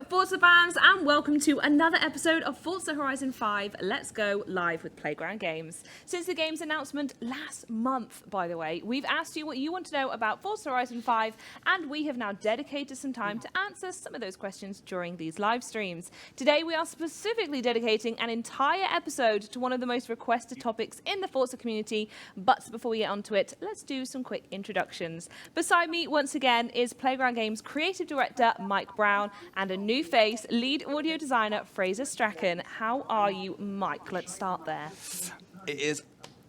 Forza fans, and welcome to another episode of Forza Horizon 5 Let's Go live with Playground Games. Since the game's announcement last month, by the way, we've asked you what you want to know about Forza Horizon 5, and we have now dedicated some time to answer some of those questions during these live streams. Today, we are specifically dedicating an entire episode to one of the most requested topics in the Forza community, but before we get onto it, let's do some quick introductions. Beside me, once again, is Playground Games creative director Mike Brown and a new face, lead audio designer Fraser Strachan. How are you, Mike? Let's start there. It is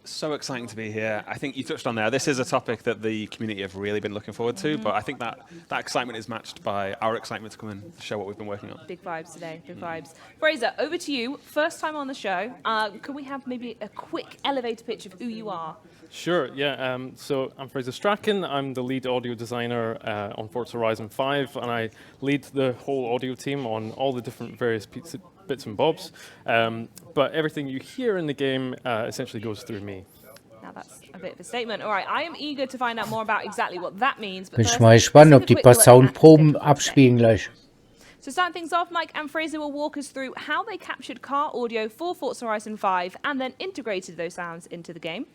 so exciting to be here. I think you touched on there. This is a topic that the community have really been looking forward to, but I think that excitement is matched by our excitement to come and show what we've been working on. Big vibes today, big vibes. Fraser, over to you. First time on the show. Can we have maybe a quick elevator pitch of who you are? Sure, yeah. So I'm Fraser Strachan. I'm the lead audio designer on Forza Horizon 5, and I lead the whole audio team on all the different various bits and bobs. But everything you hear in the game essentially goes through me. Now that's a bit of a statement. All right, I am eager to find out more about exactly what that means. But Bin first, ich mal gespannt, ob let's die take a quick paar look at Soundproben the abspielen gleich. So starting things off, Mike and Fraser will walk us through how they captured car audio for Forza Horizon 5 and then integrated those sounds into the game.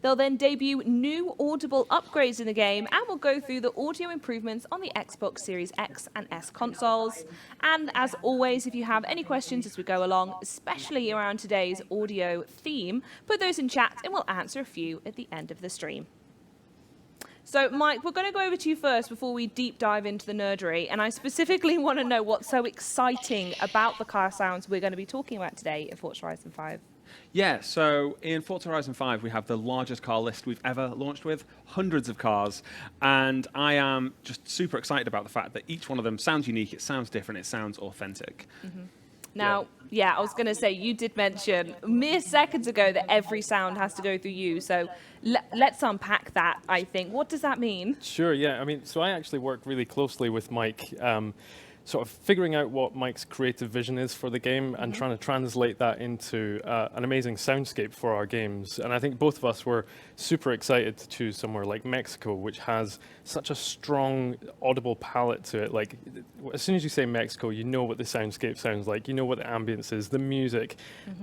They'll then debut new audible upgrades in the game and will go through the audio improvements on the Xbox Series X and S consoles. And as always, if you have any questions as we go along, especially around today's audio theme, put those in chat and we'll answer a few at the end of the stream. So, Mike, we're going to go over to you first before we deep dive into the nerdery. And I specifically want to know what's so exciting about the car sounds we're going to be talking about today in Forza Horizon 5. Yeah, so in Forza Horizon 5, we have the largest car list we've ever launched with, hundreds of cars, and I am just super excited about the fact that each one of them sounds unique, it sounds different, it sounds authentic. Now, yeah, I was going to say, you did mention mere seconds ago that every sound has to go through you, so let's unpack that, I think. What does that mean? Sure, yeah. I mean, so I actually work really closely with Mike, sort of figuring out what Mike's creative vision is for the game and trying to translate that into an amazing soundscape for our games. And I think both of us were super excited to choose somewhere like Mexico, which has such a strong audible palette to it. Like, as soon as you say Mexico, you know what the soundscape sounds like, you know what the ambience is, the music,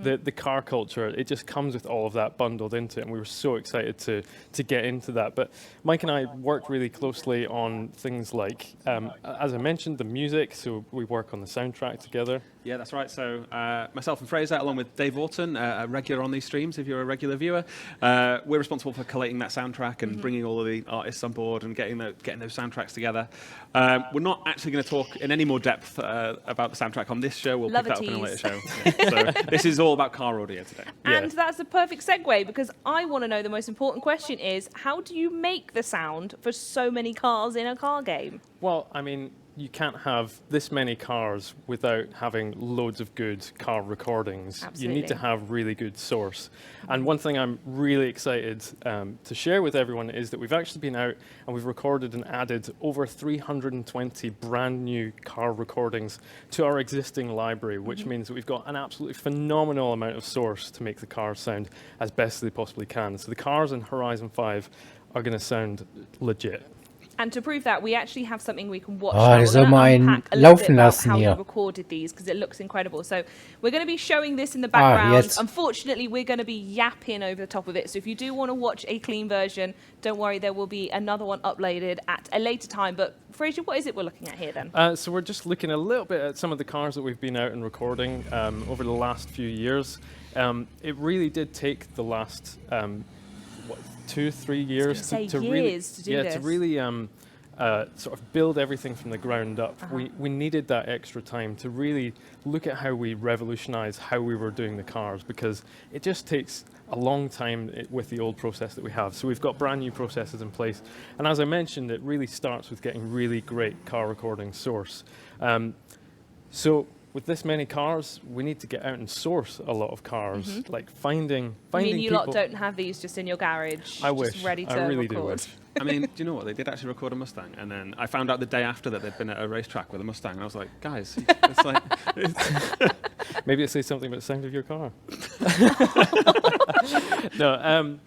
the car culture. It just comes with all of that bundled into it, and we were so excited to get into that. But Mike and I worked really closely on things like, as I mentioned, the music. So we work on the soundtrack together. Yeah, that's right. So myself and Fraser, along with Dave Orton, a regular on these streams, if you're a regular viewer, we're responsible for collating that soundtrack and bringing all of the artists on board and getting those soundtracks together. We're not actually going to talk in any more depth about the soundtrack on this show. We'll pick that up in a later show. Yeah. So this is all about car audio today. And that's a perfect segue, because I want to know the most important question is, how do you make the sound for so many cars in a car game? Well, I mean, you can't have this many cars without having loads of good car recordings. Absolutely. You need to have really good source. And one thing I'm really excited to share with everyone is that we've actually been out and we've recorded and added over 320 brand new car recordings to our existing library, which means that we've got an absolutely phenomenal amount of source to make the cars sound as best as they possibly can. So the cars in Horizon 5 are going to sound legit. And to prove that, we actually have something we can watch. Ah, now. die soll mal einen laufen lassen how hier. we recorded these, because it looks incredible. So we're going to be showing this in the background. jetzt. Unfortunately, we're going to be yapping over the top of it. So if you do want to watch a clean version, don't worry, there will be another one uploaded at a later time. But Fraser, what is it we're looking at here then? So we're just looking a little bit at some of the cars that we've been out and recording over the last few years. It really did take the last 2-3 years to really do this. to really sort of build everything from the ground up. We needed that extra time to really look at how we revolutionize how we were doing the cars, because it just takes a long time with the old process that we have. So we've got brand new processes in place. And as I mentioned, it really starts with getting really great car recording source. So with this many cars, we need to get out and source a lot of cars. Like finding I mean, you people. lot don't have these just in your garage, I just wish. ready to I really record. do wish. I mean, do you know what? They did actually record a Mustang, and then I found out the day after that they'd been at a racetrack with a Mustang, and I was like, guys, it's like... Maybe it says something about the sound of your car. No,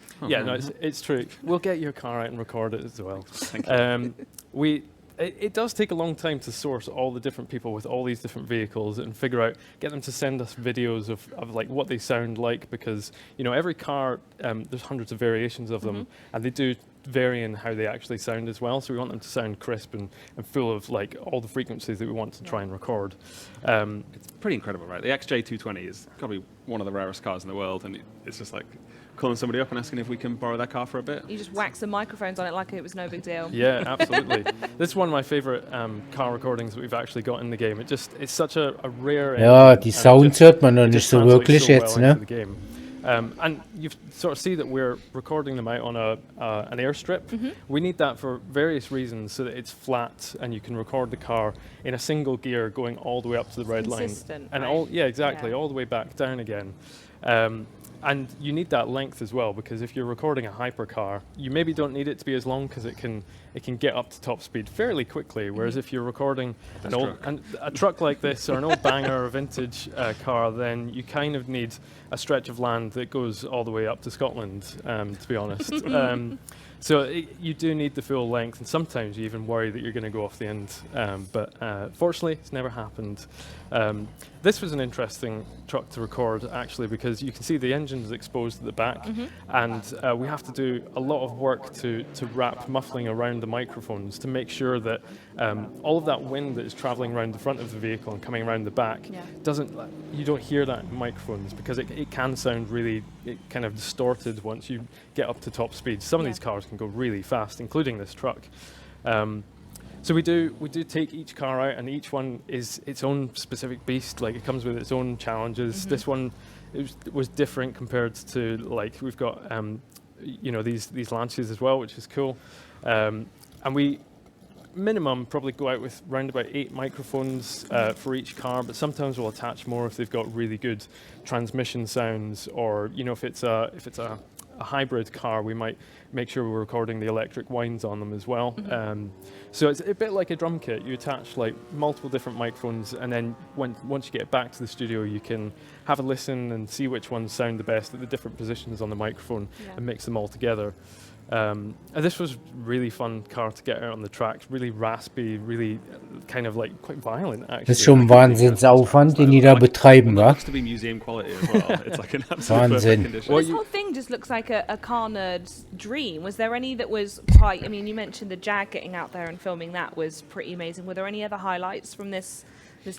it's true. We'll get your car out and record it as well. Thank you. it does take a long time to source all the different people with all these different vehicles and get them to send us videos of like what they sound like, because every car, there's hundreds of variations of them, and they do vary in how they actually sound as well. So we want them to sound crisp and full of like all the frequencies that we want to try and record. It's pretty incredible, right? The XJ220 is probably one of the rarest cars in the world, and it's just like calling somebody up and asking if we can borrow their car for a bit. You just wax the microphones on it like it was no big deal. Yeah, absolutely. This is one of my favorite car recordings that we've actually got in the game. It's such a rare. Ja, die Sounds hört man noch nicht so wirklich jetzt, ne? And you sort of see that we're recording them out on an airstrip. We need that for various reasons, so that it's flat and you can record the car in a single gear going all the way up to the red line. And right? all the way back down again. And you need that length as well, because if you're recording a hypercar, you maybe don't need it to be as long, because it can get up to top speed fairly quickly. Whereas if you're recording a truck like this, or an old banger or a vintage car, then you kind of need a stretch of land that goes all the way up to Scotland, to be honest. So you do need the full length, and sometimes you even worry that you're going to go off the end. But fortunately, it's never happened. This was an interesting truck to record, actually, because you can see the engine is exposed at the back, and we have to do a lot of work to wrap muffling around the microphones to make sure that all of that wind that is traveling around the front of the vehicle and coming around the back you don't hear that in microphones, because it can sound really kind of distorted once you get up to top speed. Some of these cars can go really fast, including this truck. So we do take each car out, and each one is its own specific beast. Like, it comes with its own challenges. This one was different compared to, like, we've got these Lancias as well, which is cool. And we minimum probably go out with round about 8 microphones for each car, but sometimes we'll attach more if they've got really good transmission sounds, or if it's a hybrid car, we might make sure we're recording the electric winds on them as well. So it's a bit like a drum kit. You attach like multiple different microphones, and then once you get back to the studio, you can have a listen and see which ones sound the best at the different positions on the microphone and mix them all together. And this was really fun car to get out on the track. Really raspy, really kind of like quite violent, actually. Das ist schon ein Wahnsinnsaufwand, den die da betreiben, wa? Looks to be museum quality as well. It's like an absolute perfect condition. Well, this whole thing just looks like a car nerd's dream. Was there any that was quite? I mean, you mentioned the Jag getting out there and filming. That was pretty amazing. Were there any other highlights from this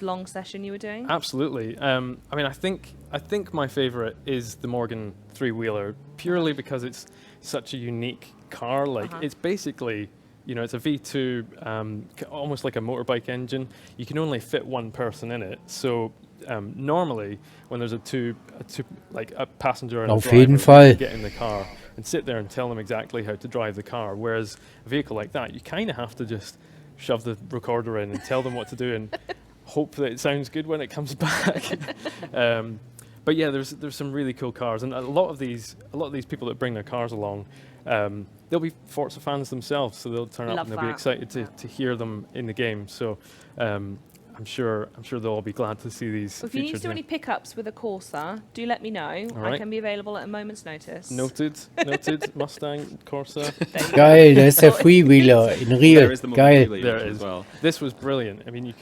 long session you were doing? Absolutely. I mean, I think my favorite is the Morgan three-wheeler, purely because it's such a unique car. Like, it's basically, it's a V2, almost like a motorbike engine. You can only fit one person in it. So normally, when there's a passenger and a driver, you get in the car and sit there and tell them exactly how to drive the car. Whereas a vehicle like that, you kind of have to just shove the recorder in and tell them what to do and hope that it sounds good when it comes back. But yeah, there's some really cool cars, and a lot of these people that bring their cars along, they'll be Forza fans themselves, so they'll turn up and they'll be excited to hear them in the game. So I'm sure they'll all be glad to see these. Well, if you need to do any pickups with a Corsa, do let me know. Right. I can be available at a moment's notice. Noted. Mustang, Corsa. Geil, da ist der Freewheeler in Real. Geil. There it is. Well. This was brilliant. I mean, you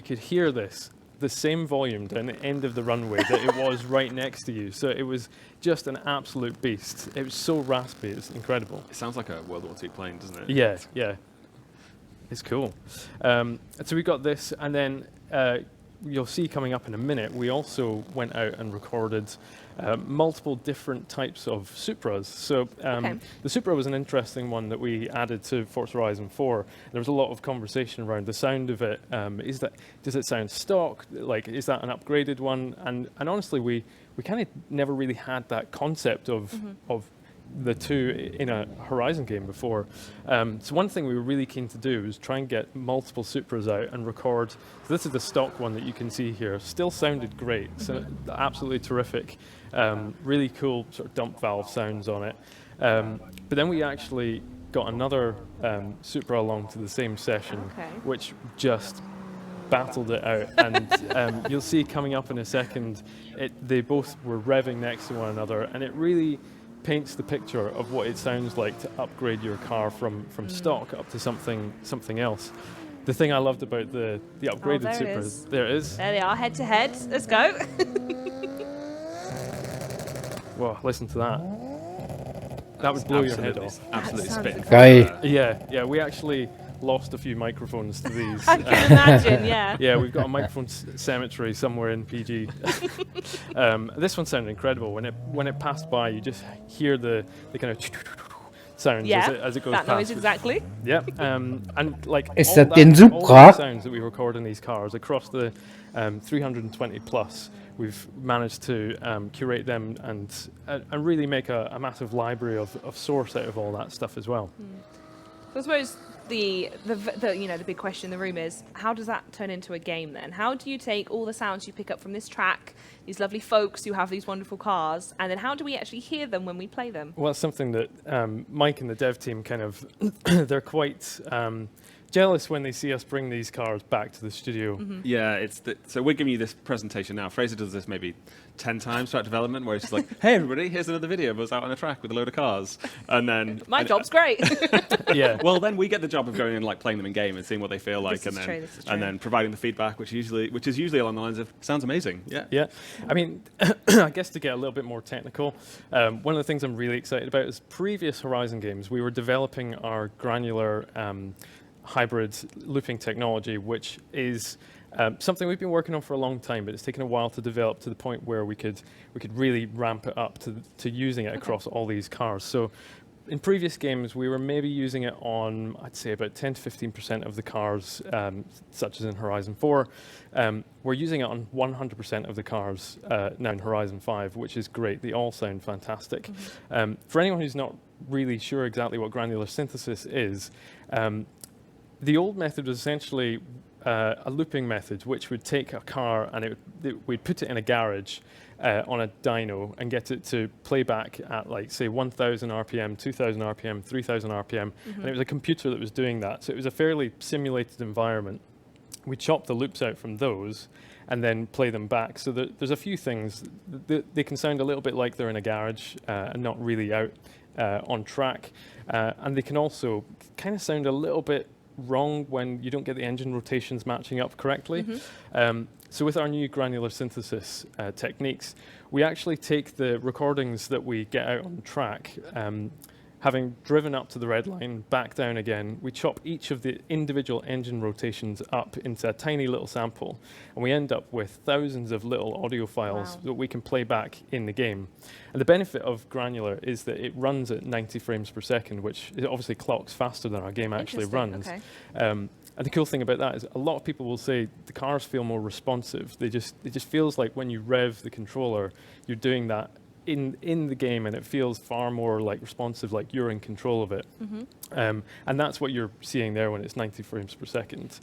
could hear the same volume down the end of the runway that it was right next to you. So it was just an absolute beast. It was so raspy. It's incredible. It sounds like a World War II plane, doesn't it? Yeah. It's cool. So we got this, and then you'll see coming up in a minute, we also went out and recorded multiple different types of Supras. So the Supra was an interesting one that we added to Forza Horizon 4. There was a lot of conversation around the sound of it. Does it sound stock? Like, is that an upgraded one? And honestly, we kind of never really had that concept of the two in a Horizon game before. So one thing we were really keen to do was try and get multiple Supras out and record. So this is the stock one that you can see here. Still sounded great, so absolutely terrific. Really cool sort of dump valve sounds on it. But then we actually got another Supra along to the same session, which just battled it out. And you'll see coming up in a second, they both were revving next to one another, and it really paints the picture of what it sounds like to upgrade your car from stock up to something else. The thing I loved about the upgraded Supras, there it is. There they are, head to head. Let's go. Whoa, listen to that. That would blow your head off. Absolutely spitting. Geil. Yeah, we actually lost a few microphones to these. I can imagine, yeah. Yeah, we've got a microphone cemetery somewhere in PG. This one sounded incredible. When it passed by, you just hear the kind of sounds as it goes past. That noise exactly. Yep. And like Is all that den all Supra? the sounds that we record in these cars across the 320 plus, we've managed to curate them and really make a massive library of source out of all that stuff as well. So I suppose the big question in the room is, how does that turn into a game then? How do you take all the sounds you pick up from this track, these lovely folks who have these wonderful cars, and then how do we actually hear them when we play them? Well, it's something that Mike and the dev team kind of, they're quite jealous when they see us bring these cars back to the studio. Yeah, so we're giving you this presentation now. Fraser does this maybe 10 times throughout development, where it's just like, hey everybody, here's another video of us out on a track with a load of cars. And then My job's great. Yeah. well, then we get the job of going and like playing them in game and seeing what they feel like, This is true. and then providing the feedback, which is usually along the lines of sounds amazing. Yeah. Yeah, I mean, I guess to get a little bit more technical, one of the things I'm really excited about is previous Horizon games, we were developing our granular hybrid looping technology, which is something we've been working on for a long time, but it's taken a while to develop to the point where we could really ramp it up to using it across all these cars. So in previous games, we were maybe using it on, I'd say, about 10 to 15% of the cars, such as in Horizon 4. We're using it on 100% of the cars now in Horizon 5, which is great. They all sound fantastic. For anyone who's not really sure exactly what granular synthesis is, the old method was essentially a looping method, which would take a car and we'd put it in a garage on a dyno and get it to play back at, like, say, 1,000 RPM, 2,000 RPM, 3,000 RPM. And it was a computer that was doing that. So it was a fairly simulated environment. We chopped the loops out from those and then play them back. So there's a few things. They can sound a little bit like they're in a garage and not really out on track. And they can also kind of sound a little bit wrong when you don't get the engine rotations matching up correctly. So with our new granular synthesis techniques, we actually take the recordings that we get out on track, having driven up to the red line, back down again, we chop each of the individual engine rotations up into a tiny little sample, and we end up with thousands of little audio files that we can play back in the game. And the benefit of granular is that it runs at 90 frames per second, which it obviously clocks faster than our game actually runs. Okay. And the cool thing about that is a lot of people will say the cars feel more responsive. It just feels like when you rev the controller, you're doing that in the game, and it feels far more like responsive, like you're in control of it. And that's what you're seeing there when it's 90 frames per second.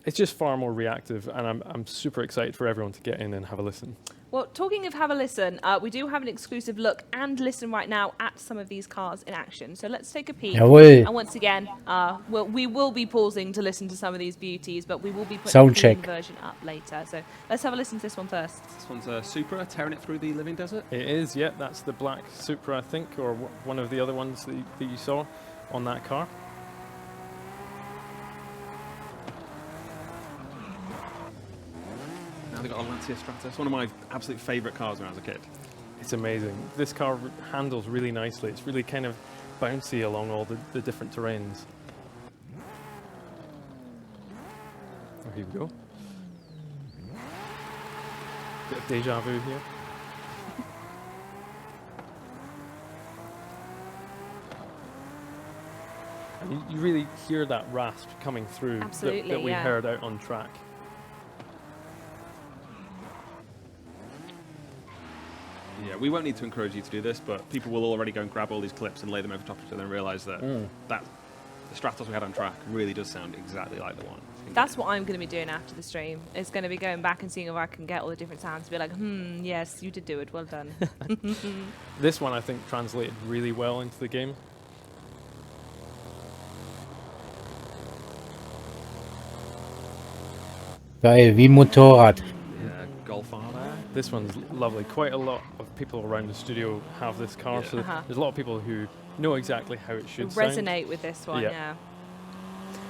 It's just far more reactive, and I'm super excited for everyone to get in and have a listen. Well, talking of have a listen, we do have an exclusive look and listen right now at some of these cars in action. So let's take a peek. Jawohl. And once again, we will be pausing to listen to some of these beauties, but we will be putting Sound the check. version up later. So let's have a listen to this one first. This one's a Supra tearing it through the living desert. It is, yeah, that's the black Supra, I think, or one of the other ones that you saw on that car. Now they've got a Lancia Strata. It's one of my absolute favourite cars when I was a kid. It's amazing. This car handles really nicely. It's really kind of bouncy along all the different terrains. Oh, here we go. Bit of deja vu here. And you really hear that rasp coming through Absolutely, that we yeah. heard out on track. Yeah, we won't need to encourage you to do this, but people will already go and grab all these clips and lay them over top of each other and realise that the Stratos we had on track really does sound exactly like the one. That's what I'm going to be doing after the stream. It's going to be going back and seeing if I can get all the different sounds to be like, yes, you did do it. Well done. This one, I think, translated really well into the game. Geil, wie ein Motorrad. Yeah, Golf R there. This one's lovely. Quite a lot of people around the studio have this car, so there's a lot of people who know exactly how it should resonate with this one. Yeah.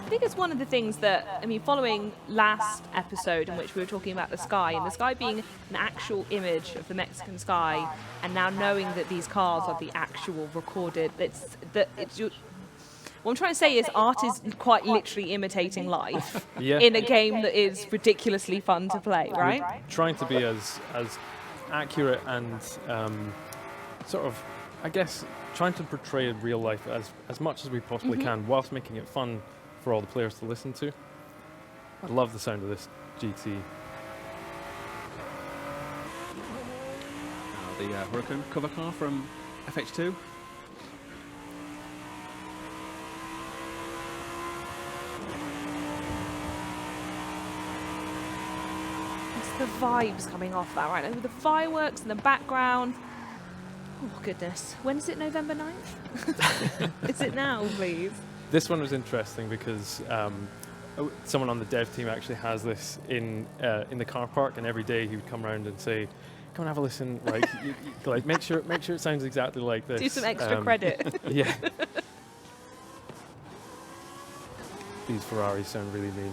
I think it's one of the things that, I mean, following last episode in which we were talking about the sky, and the sky being an actual image of the Mexican sky, and now knowing that these cars are the actual recorded, what I'm trying to say is art is quite literally imitating life in a game that is ridiculously fun to play, right? We're trying to be as accurate and sort of, I guess, trying to portray real life as much as we possibly can, whilst making it fun for all the players to listen to. I love the sound of this GT. The Huracan cover car from FH2. The vibes coming off that right now with the fireworks in the background. Oh goodness, when is it? November 9th? Is it now, please? This one was interesting because someone on the dev team actually has this in the car park, and every day he would come around and say, "Come and have a listen. Like make sure it sounds exactly like this." Do some extra credit. Yeah. These Ferraris sound really mean.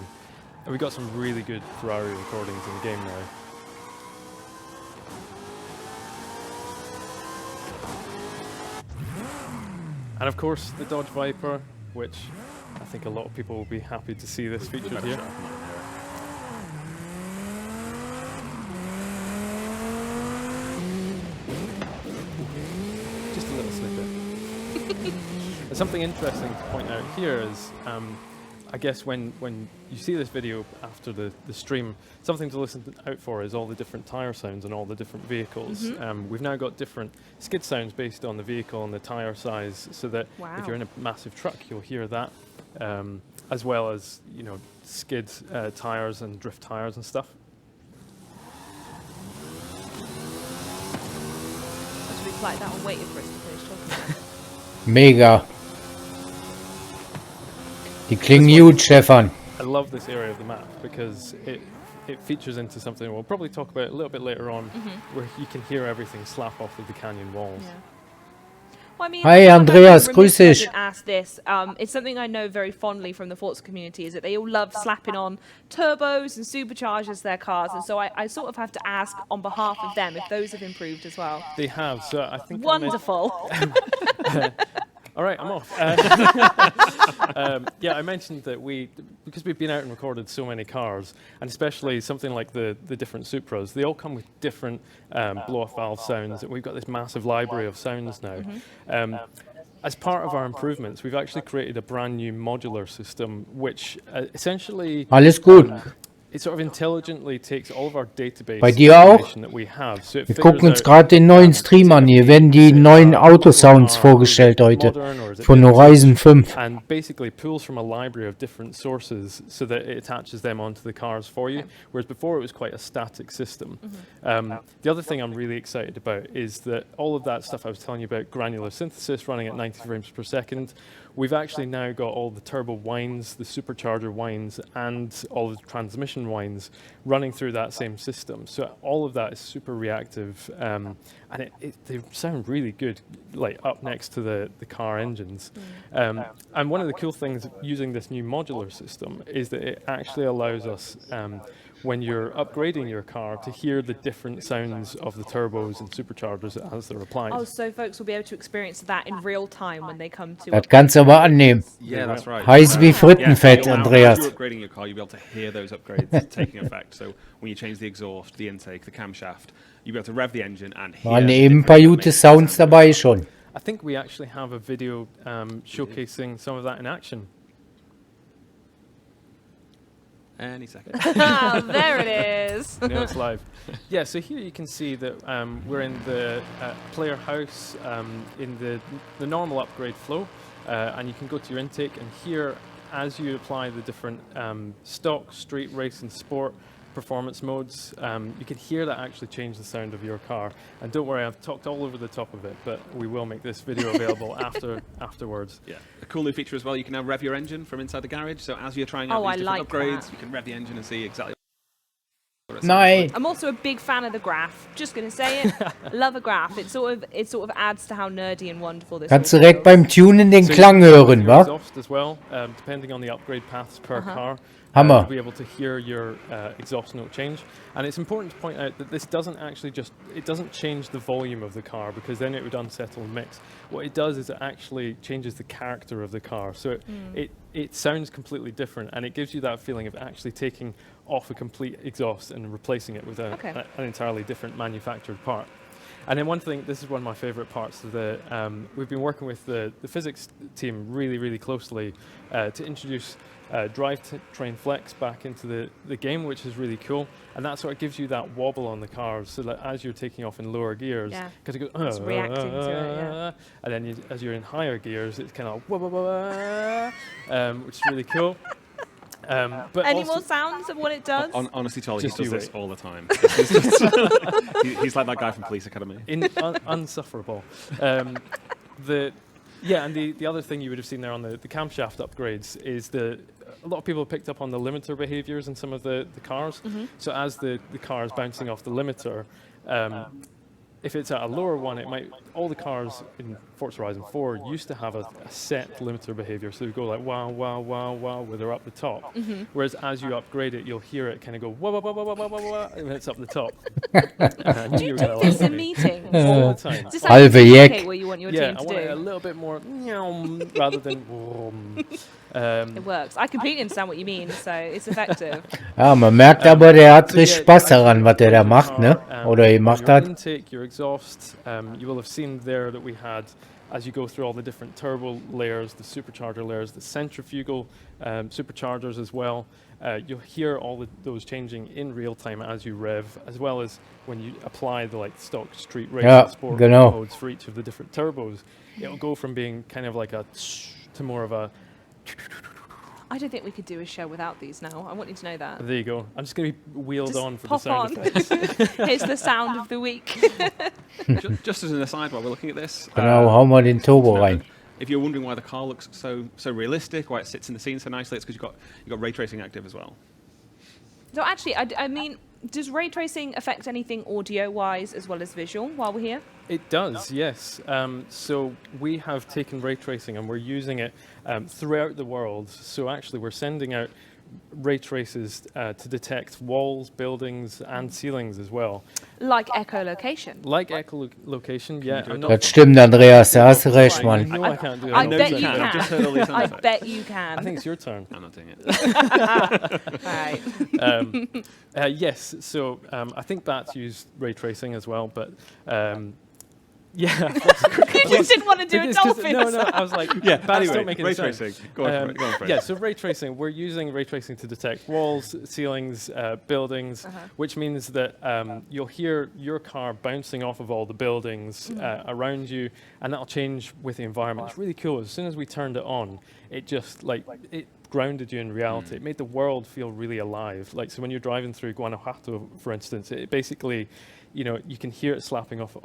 And we got some really good Ferrari recordings in the game now. And of course, the Dodge Viper, which I think a lot of people will be happy to see this featured here. Just a little snippet. And something interesting to point out here is I guess when you see this video after the stream, something to listen out for is all the different tyre sounds and all the different vehicles. We've now got different skid sounds based on the vehicle and the tyre size, so that if you're in a massive truck, you'll hear that, as well as, you know, skid tyres and drift tyres and stuff. Actually, like that one waiting for us to finish talking. Mega. Die klingen huge, Stefan. I love this area of the map because it features into something we'll probably talk about a little bit later on, where you can hear everything slap off of the canyon walls. Yeah. Well, I mean, Hi, Andreas, grüß dich. Ask this. It's something I know very fondly from the Forza community, is that they all love slapping on turbos and superchargers to their cars, and so I sort of have to ask on behalf of them if those have improved as well. They have, so I think... Wonderful. All right, I'm off. Yeah, I mentioned that because we've been out and recorded so many cars, and especially something like the different Supras, they all come with different blow-off valve sounds, and we've got this massive library of sounds now. As part of our improvements, we've actually created a brand new modular system, which essentially... Alles gut. It sort of intelligently takes all of our database Bei dir auch? information that we have. So Wir gucken uns gerade den neuen Stream an. Hier werden die neuen Autosounds vorgestellt heute von Horizon 5. And basically pulls from a library of different sources so that it attaches them onto the cars for you, whereas before it was quite a static system. The other thing I'm really excited about is that all of that stuff I was telling you about, granular synthesis running at 90 frames per second, we've actually now got all the turbo winds, the supercharger winds, and all the transmission winds running through that same system. So all of that is super reactive, and they sound really good, like up next to the car engines. And one of the cool things using this new modular system is that it actually allows us, when you're upgrading your car, to hear the different sounds of the turbos and superchargers as they're applied. Oh, so folks will be able to experience that in real time when they come to... Das kannst du aber annehmen. Yeah, that's right. Heiß wie Frittenfett, Andreas. As you're upgrading your car, you'll be able to hear those upgrades taking effect. So when you change the exhaust, the intake, the camshaft, you'll be able to rev the engine and hear... Waren eben ein paar gute Sounds dabei schon. I think we actually have a video showcasing some of that in action. Any second. There it is. No, it's live. Yeah, so here you can see that we're in the player house in the normal upgrade flow, and you can go to your intake, and here, as you apply the different stock, street, race, and sport performance modes, you can hear that actually change the sound of your car. And don't worry, I've talked all over the top of it, but we will make this video available afterwards. Yeah, a cool new feature as well, you can now rev your engine from inside the garage, so as you're trying out these different upgrades, you can rev the engine and see exactly what it's Nein. I'm also a big fan of the graph. Just gonna say it. Love a graph. It sort of adds to how nerdy and wonderful this Kannst all direkt feels. beim Tunen den So you Klang can go with hören, your wa? exhaust as well, depending on the upgrade paths per car. Hammer. You'll be able to hear your exhaust note change. And it's important to point out that this doesn't actually it doesn't change the volume of the car, because then it would unsettle the mix. What it does is it actually changes the character of the car. So it sounds completely different, and it gives you that feeling of actually taking off a complete exhaust and replacing it with an entirely different manufactured part. And then one thing, this is one of my favorite parts of the, we've been working with the physics team really, really closely to introduce drivetrain flex back into the game, which is really cool. And that sort of gives you that wobble on the cars, so that as you're taking off in lower gears, because it goes, It's reacting to it, and then as you're in higher gears, it's kind of wah, wah, wah, wah, which is really cool. But Any also, more sounds of what it does? Honestly, Charlie, he Just does you this wait. all the time. He's, just, he's like that guy from Police Academy. Unsufferable. And the other thing you would have seen there on the camshaft upgrades is a lot of people have picked up on the limiter behaviors in some of the cars. So as the car is bouncing off the limiter, if it's at a lower one, all the cars in Forza Horizon 4 used to have a set limiter behavior. So they go like wow, wow, wow, wow, where they're up the top. Whereas as you upgrade it, you'll hear it kind of go wah, wah, wah, wah, wah, wah, wah, wah, when it's up the top. Do you do this in meetings? All the time. Is this how you Halve communicate Jack. what you want your Yeah, team I to want it a do? little bit more rather than vroom. It works. I completely understand what you mean, so it's effective. Ja, man merkt aber, der hat So richtig yeah, Spaß as you daran, was der da upgrade macht, your ne? car, Oder gemacht your hat. intake, your exhaust, you will have seen there that we had, as you go through all the different turbo layers, the supercharger layers, the centrifugal superchargers as well. You'll hear all those changing in real time as you rev, as well as when you apply the stock street race Ja, and sport genau. modes for each of the different turbos. It'll go from being kind of like a to more of a. I don't think we could do a show without these now. I want you to know that. There you go. I'm just going to be wheeled Just on for the pop sound on. effects. Here's the sound of the week. Just as an aside, while we're looking at this, Genau, hau mal den Turbo note rein. that if you're wondering why the car looks so realistic, why it sits in the scene so nicely, it's because you've got ray tracing active as well. So actually, I mean, does ray tracing affect anything audio-wise as well as visual while we're here? It does, yes. So we have taken ray tracing and we're using it throughout the world. So actually we're sending out ray traces to detect walls, buildings and ceilings as well. Like echolocation. Like echolocation, yeah. I'm not, Das stimmt, Andreas, da hast du recht, I Mann. know I can't do it. I know bet you you can. I've just can. heard all these sound I effects. bet you can. I think it's your turn. I'm not doing it. Right. Yes, so I think bats use ray tracing as well, but yeah. You just didn't want to do a It's 'cause- dolphin. No, I was like, Yeah, bats anyway, don't make any ray sense. tracing. Go on, go on, Fred. Yeah, so ray tracing, we're using ray tracing to detect walls, ceilings, buildings, which means that you'll hear your car bouncing off of all the buildings around you, and that'll change with the environment. It's really cool. As soon as we turned it on, it just it grounded you in reality. It made the world feel really alive. Like, so when you're driving through Guanajuato, for instance, it basically, you can hear it slapping off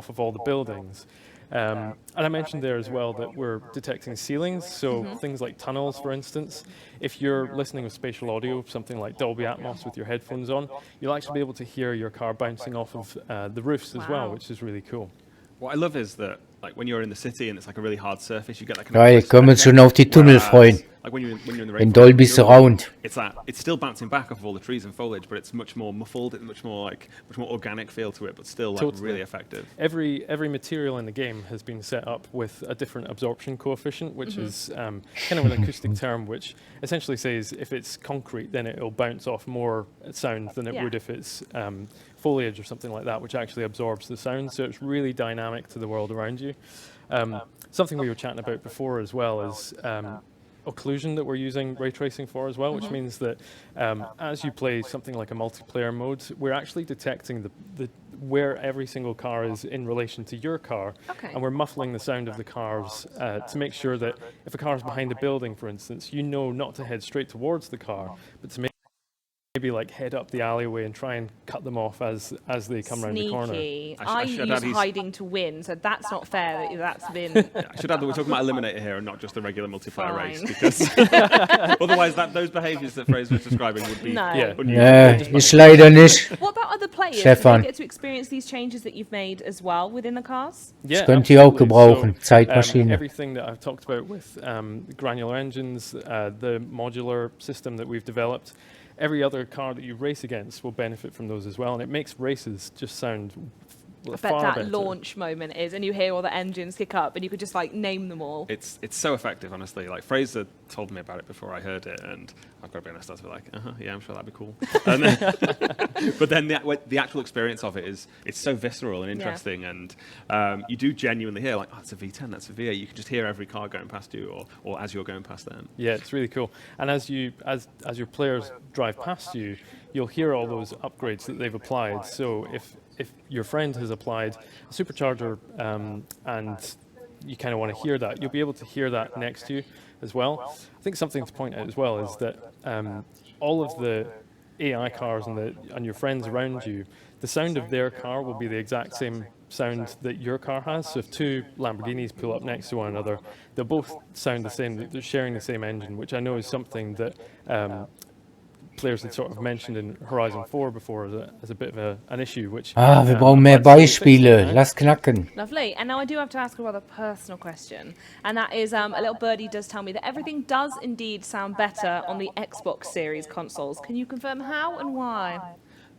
of all the buildings. And I mentioned there as well that we're detecting ceilings, so things like tunnels, for instance. If you're listening with spatial audio, something like Dolby Atmos with your headphones on, you'll actually be able to hear your car bouncing off of the roofs as well, Wow. which is really cool. What I love is that, like, when you're in the city and it's like a really hard surface, you get that kind Ja, of. ich kann mich schon auf die Tunnel freuen. Like when you're in the In rainforest, Dolby you're- Surround. It's still bouncing back off of all the trees and foliage, but it's much more muffled, and much more organic feel to it, but still like Totally. really effective. Every material in the game has been set up with a different absorption coefficient, which is kind of an acoustic term, which essentially says if it's concrete, then it'll bounce off more sound than it Yeah. would if it's foliage or something like that, which actually absorbs the sound. So it's really dynamic to the world around you. Something we were chatting about before as well is occlusion that we're using ray tracing for as well, which means that as you play something like a multiplayer mode, we're actually detecting the where every single car is in relation to your car, Okay. and we're muffling the sound of the cars to make sure that if a car is behind a building, for instance, you know not to head straight towards the car, but to make maybe like head up the alleyway and try and cut them off as they come around the corner. Sneaky. I I should use add he's- hiding to win, so that's not fair that that's been... Yeah, I should add that we're talking about Eliminator here and not just the regular multiplayer race, Fine. because otherwise those behaviours that Fraser was describing would be No. Yeah. unusual. Ich leider nicht. What about other players? Stefan. Do they get to experience these changes that you've made as well within the cars? Yeah, könnte ich auch absolutely. gebrauchen, So, Zeitmaschine. everything that I've talked about with granular engines, the modular system that we've developed, every other car that you race against will benefit from those as well, and it makes races just sound I bet far that better. launch moment is, and you hear all the engines kick up, and you could just like name them all. It's so effective, honestly. Like Fraser told me about it before I heard it, and I've got to be honest, I was like, yeah, I'm sure that'd be cool. And but then the actual experience of it is it's so visceral and interesting, and you do genuinely hear like, oh, it's a V10, that's a V8. You can just hear every car going past you, or as you're going past them. Yeah, it's really cool. And as your players drive past you, you'll hear all those upgrades that they've applied. So if your friend has applied a supercharger and you kind of want to hear that, you'll be able to hear that next to you as well. I think something to point out as well is that all of the AI cars and your friends around you, the sound of their car will be the exact same sound that your car has. So if two Lamborghinis pull up next to one another, they'll both sound the same. They're sharing the same engine, which I know is something that players had sort of mentioned in Horizon 4 before as a bit of an issue. Which Wir brauchen mehr Beispiele. Lass knacken. Lovely. And now I do have to ask a rather personal question, and that is a little birdie does tell me that everything does indeed sound better on the Xbox Series consoles. Can you confirm how and why?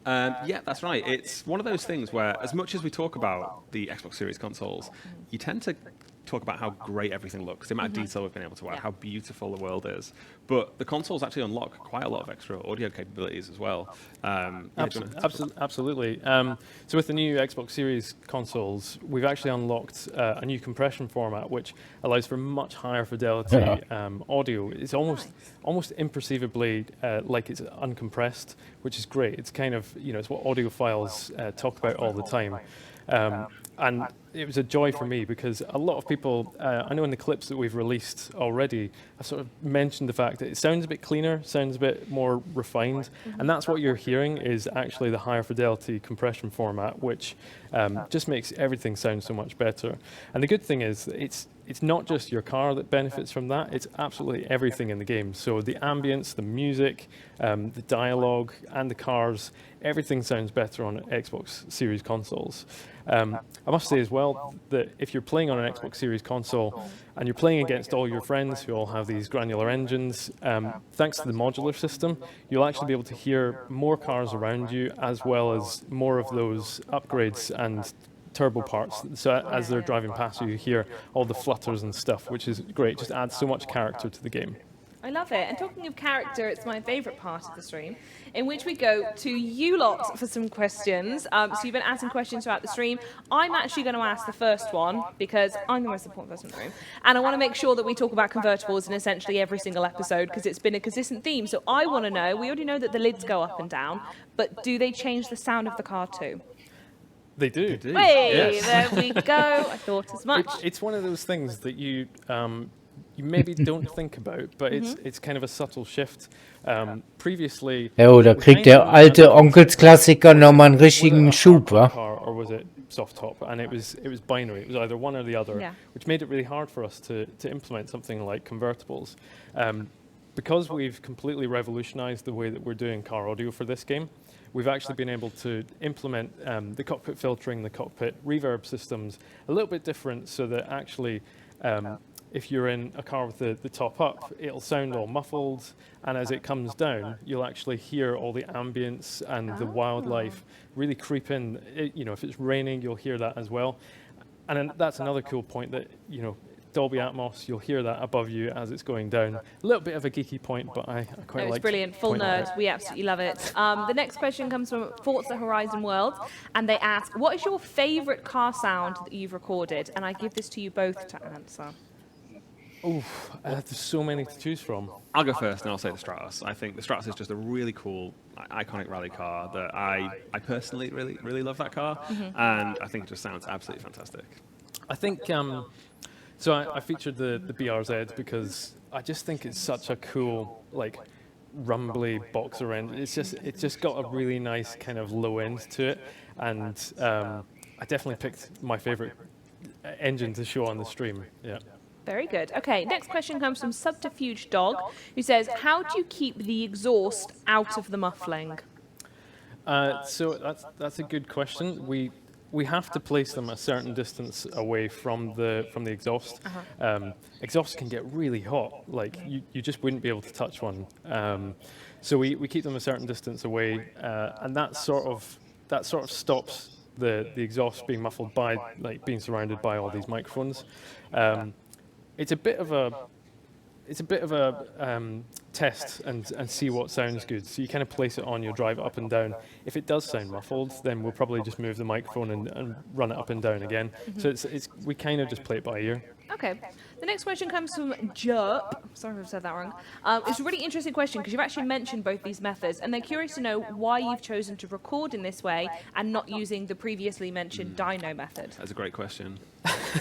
Yeah, that's right. It's one of those things where, as much as we talk about the Xbox Series consoles, you tend to talk about how great everything looks, the amount of detail we've been able to add, how beautiful the world is. But the consoles actually unlock quite a lot of extra audio capabilities as well. Absolutely. So with the new Xbox Series consoles, we've actually unlocked a new compression format which allows for much higher fidelity audio. It's almost imperceivably like it's uncompressed, which is great. It's kind of, it's what audiophiles talk about all the time. And it was a joy for me because a lot of people, I know in the clips that we've released already, I sort of mentioned the fact that it sounds a bit cleaner, sounds a bit more refined, and that's what you're hearing is actually the higher fidelity compression format, which just makes everything sound so much better. And the good thing is it's not just your car that benefits from that, it's absolutely everything in the game. So the ambience, the music, the dialogue, and the cars, everything sounds better on Xbox Series consoles. I must say as well that if you're playing on an Xbox Series console and you're playing against all your friends who all have these granular engines, thanks to the modular system, you'll actually be able to hear more cars around you as well as more of those upgrades and turbo parts. So as they're driving past you, you hear all the flutters and stuff, which is great. Just adds so much character to the game. I love it. And talking of character, it's my favourite part of the stream, in which we go to you lot for some questions. So you've been asking questions throughout the stream. I'm actually going to ask the first one because I'm the most important person in the room. And I want to make sure that we talk about convertibles in essentially every single episode because it's been a consistent theme. So I want to know, we already know that the lids go up and down, but do they change the sound of the car too? They do. Hey, Yes. there we go. I thought as much. It's one of those things that you maybe don't think about, but it's kind of a subtle shift. Previously, Ja, oder kriegt der alte Onkelsklassiker nochmal einen richtigen Schub, wa? car, or was it soft top? And it was binary. It was either one or the other, which made it really hard for us to implement something like convertibles. Because we've completely revolutionized the way that we're doing car audio for this game, we've actually been able to implement the cockpit filtering, the cockpit reverb systems a little bit different so that actually if you're in a car with the top up, it'll sound all muffled, and as it comes down, you'll actually hear all the ambience and the wildlife really creep in. If it's raining, you'll hear that as well. And then that's another cool point that, Dolby Atmos, you'll hear that above you as it's going down. A little bit of a geeky point, but I quite like it. It's brilliant, full nerd. We absolutely love it. The next question comes from Forza Horizon World, and they ask, what is your favourite car sound that you've recorded? And I give this to you both to answer. There's so many to choose from. I'll go first and I'll say the Stratos. I think the Stratos is just a really cool, iconic rally car that I personally really, really love that car. And I think it just sounds absolutely fantastic. I think, so I featured the BRZ because I just think it's such a cool, rumbly boxer end. It's just got a really nice kind of low end to it, and I definitely picked my favorite engine to show on the stream. Yeah. Very good. Okay, next question comes from Subterfuge Dog, who says, how do you keep the exhaust out of the muffling? So that's a good question. We have to place them a certain distance away from the exhaust. Exhausts can get really hot. Like you just wouldn't be able to touch one. So we keep them a certain distance away, and that sort of stops the exhaust being muffled by being surrounded by all these microphones. It's a bit of a test and see what sounds good. So you kind of place it on your drive up and down. If it does sound muffled, then we'll probably just move the microphone and run it up and down again. So we kind of just play it by ear. Okay. The next question comes from Jerp. Sorry if I've said that wrong. It's a really interesting question because you've actually mentioned both these methods, and they're curious to know why you've chosen to record in this way and not using the previously mentioned dyno method. That's a great question.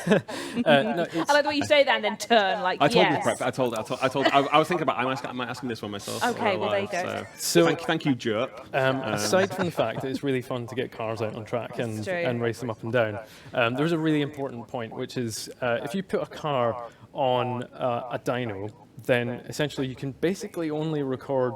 No, I like the way you say that and then turn like I told yes. you prep. I was thinking about. I'm asking this one myself. Okay, well there you go. So thank you, Jerp. Aside from the fact that it's really fun to get cars out on track and race them up and down, there's a really important point, which is if you put a car on a dyno, then essentially you can basically only record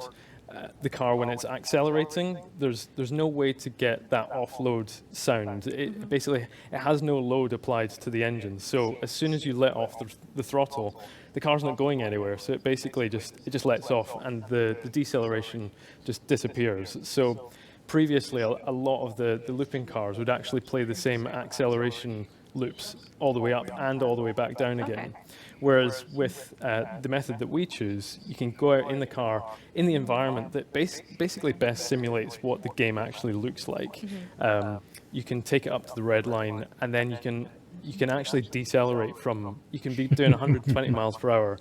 the car when it's accelerating. There's no way to get that offload sound. It basically has no load applied to the engine. So as soon as you let off the throttle, the car's not going anywhere. So it basically just lets off, and the deceleration just disappears. So previously, a lot of the looping cars would actually play the same acceleration loops all the way up and all the way back down again. Whereas with the method that we choose, you can go out in the car in the environment that basically best simulates what the game actually looks like. You can take it up to the red line, and then you can actually decelerate you can be doing 120 miles per hour,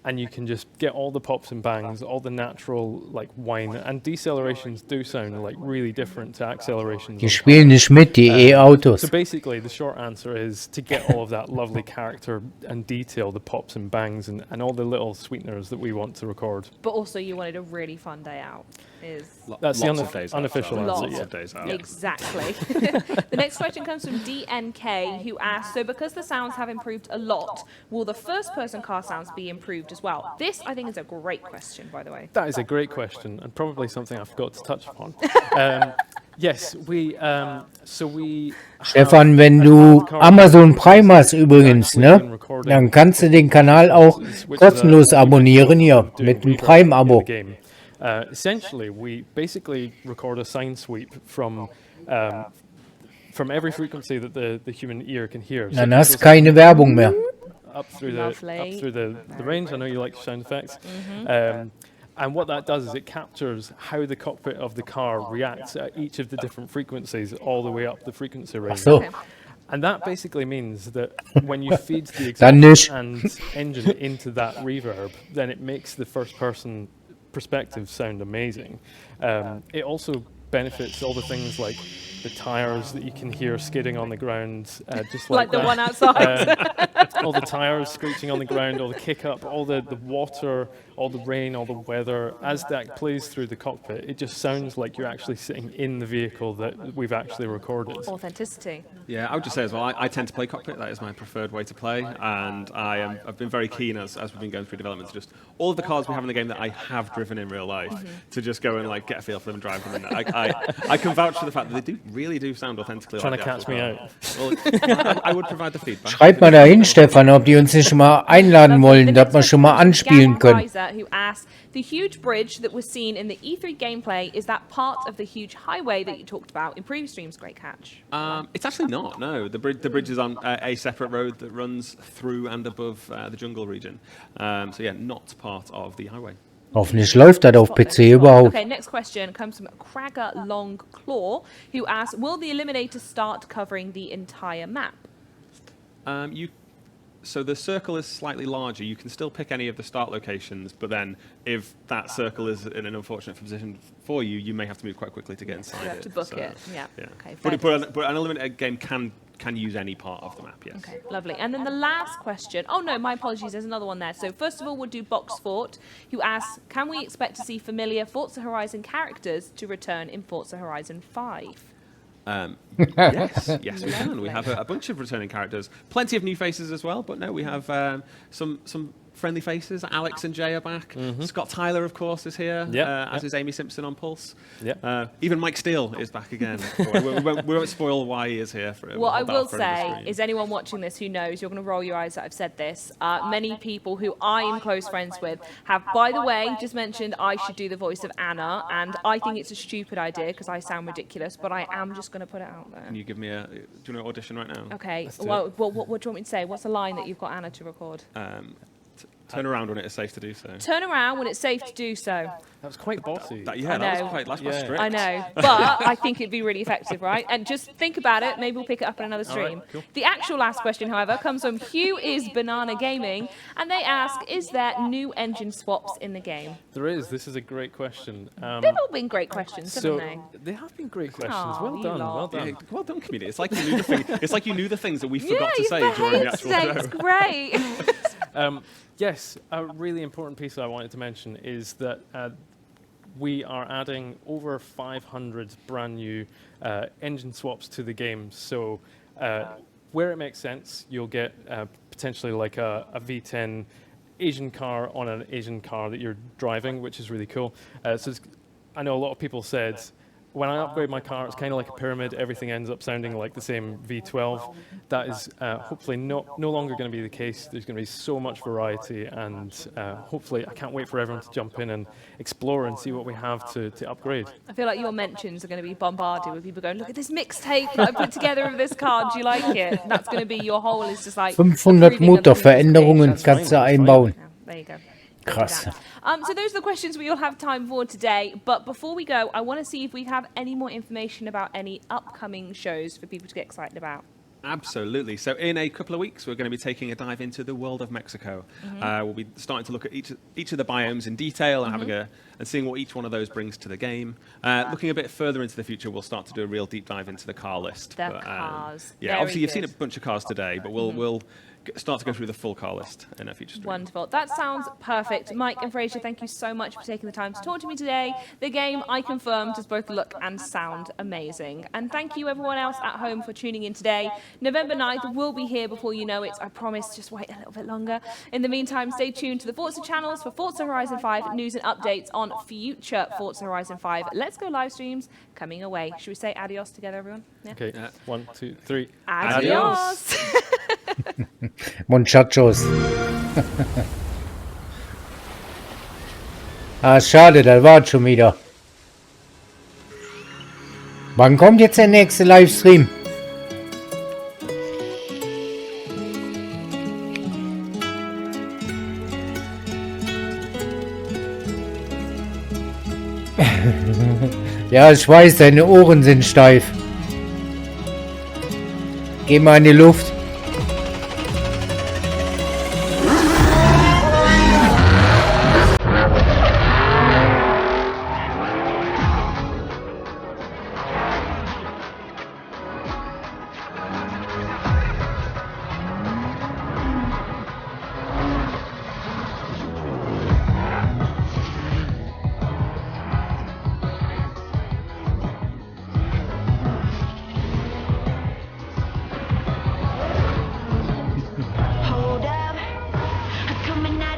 and you can just get all the pops and bangs, all the natural whine, and decelerations do sound really different to accelerations. Die spielen nicht mit, die E-Autos. So basically, the short answer is to get all of that lovely character and detail, the pops and bangs, and all the little sweeteners that we want to record. But also you wanted a really fun day out. That's the days unofficial out. answer. Lots Yeah. of days out. Exactly. The next question comes from DNK, who asks, so because the sounds have improved a lot, will the first-person car sounds be improved as well? This, I think, is a great question, by the way. That is a great question, and probably something I forgot to touch upon. Yes, Stefan, wenn du Amazon Prime hast übrigens, ne, dann kannst du den Kanal auch kostenlos abonnieren hier mit dem Prime-Abo. Essentially, we basically record a sine sweep from every frequency that the human ear can hear. So Dann hast du keine Werbung mehr. up through the range. I know you like sound effects. And what that does is it captures how the cockpit of the car reacts at each of the different frequencies all the way up the frequency range. So. And that basically means that when you feed the Dann exhaust nicht. and engine into that reverb, then it makes the first-person perspective sound amazing. It also benefits all the things like the tires that you can hear skidding on the ground, just like the that. one outside. All the tires screeching on the ground, all the kick up, all the water, all the rain, all the weather. As that plays through the cockpit, it just sounds like you're actually sitting in the vehicle that we've actually recorded. Authenticity. Yeah, I would just say as well, I tend to play cockpit. That is my preferred way to play, and I've been very keen as we've been going through development to just all of the cars we have in the game that I have driven in real life to just go and get a feel for them and drive them. And I can vouch for the fact that they really do sound authentically. Trying like to the catch actual me car. out. Well, I would provide the feedback. Schreibt mal dahin, Stefan, ob die uns nicht mal einladen wollen, dass wir schon mal anspielen können. Who asks, the huge bridge that was seen in the E3 gameplay, is that part of the huge highway that you talked about in previous streams? Great catch. It's actually not. No, the bridge is on a separate road that runs through and above the jungle region. So yeah, not part of the highway. Hoffentlich läuft das auf PC überhaupt. Okay, next question comes from Cragger Long Claw, who asks, will the Eliminator start covering the entire map? So the circle is slightly larger. You can still pick any of the start locations, but then if that circle is in an unfortunate position for you, you may have to move quite quickly to get inside You have it. to book it. Yeah. Yeah. Okay. But an Eliminator game can can use any part of the map, yes. Okay, lovely. And then the last question. Oh no, my apologies. There's another one there. So first of all, we'll do Boxfort, who asks, can we expect to see familiar Forza Horizon characters to return in Forza Horizon 5? Yes, we can. We have a bunch of returning characters. Plenty of new faces as well, but no, we have some friendly faces. Alex and Jay are back. Scott Tyler, of course, is here, as is Amy Simpson on Pulse. Even Mike Steele is back again. we won't spoil why he is here. What I will say is anyone watching this who knows, you're going to roll your eyes that I've said this. Many people who I am close friends with have, by the way, just mentioned I should do the voice of Anna, and I think it's a stupid idea because I sound ridiculous, but I am just going to put it out there. Can you give me do you want to audition right now? Okay, well, what do you want me to say? What's the line that you've got Anna to record? Turn around when it is safe to do so. Turn around when it's safe to do so. That was quite bossy. That was quite strict. I know, but I think it'd be really effective, right? And just think about it. Maybe we'll pick it up in another stream. Right, cool. The actual last question, however, comes from Hugh is Banana Gaming, and they ask, is there new engine swaps in the game? There is. This is a great question. They've all been great questions, haven't they? They have been great questions. Aw, Well you done. lot. Well done. Yeah, well done, community. It's like you knew the thing. It's like you knew the things that we forgot to say during the actual show. It's great. Yes, a really important piece that I wanted to mention is that we are adding over 500 brand new engine swaps to the game. So where it makes sense, you'll get potentially like a V10 Asian car on an Asian car that you're driving, which is really cool. I know a lot of people said, when I upgrade my car, it's kind of like a pyramid. Everything ends up sounding like the same V12. That is hopefully no longer going to be the case. There's going to be so much variety, and hopefully I can't wait for everyone to jump in and explore and see what we have to upgrade. I feel like your mentions are going to be bombarded with people going, look at this mixtape that I put together of this car. Do you like it? And that's going to be your whole, is just like 500 Motorveränderungen kannst du einbauen. There you go. Krass. So those are the questions we all have time for today. But before we go, I want to see if we have any more information about any upcoming shows for people to get excited about. Absolutely. So in a couple of weeks, we're going to be taking a dive into the world of Mexico. We'll be starting to look at each of the biomes in detail and having and seeing what each one of those brings to the game. Looking a bit further into the future, we'll start to do a real deep dive into the car list. Cars. Yeah, Very obviously you've seen a good. bunch of cars today, but we'll start to go through the full car list in a future stream. Wonderful. That sounds perfect. Mike and Fraser, thank you so much for taking the time to talk to me today. The game, I confirm, does both look and sound amazing. And thank you everyone else at home for tuning in today. November 9th will be here before you know it. I promise, just wait a little bit longer. In the meantime, stay tuned to the Forza channels for Forza Horizon 5 news and updates on future Forza Horizon 5 Let's Go live streams coming away. Should we say adios together, everyone? Yeah. Okay, 1, 2, 3. Adios. Muchachos. Schade, das war's schon wieder. Wann kommt jetzt der nächste Livestream? Ja, ich weiß, deine Ohren sind steif. Geh mal in die Luft.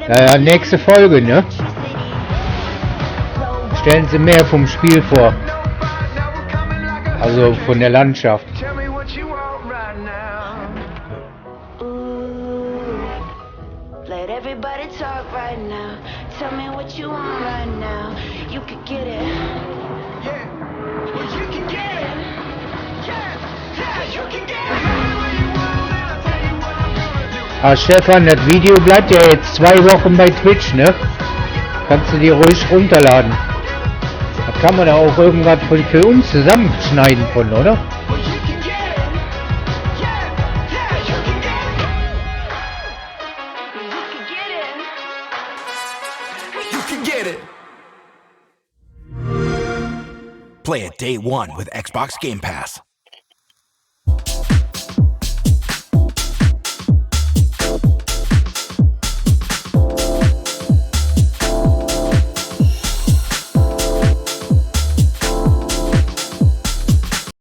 Ja, nächste Folge, ne? Stellen Sie mehr vom Spiel vor. Also von der Landschaft. Let everybody talk right now. Tell me what you want right now. You could get it. Yeah. Well, you can get it. Yeah. Yeah, you can get it. Ah, Stefan, das Video bleibt ja jetzt 2 Wochen bei Twitch, ne? Kannst du dir ruhig runterladen. Da kann man da auch irgendwas für uns zusammenschneiden von, oder? Play it day one with Xbox Game Pass.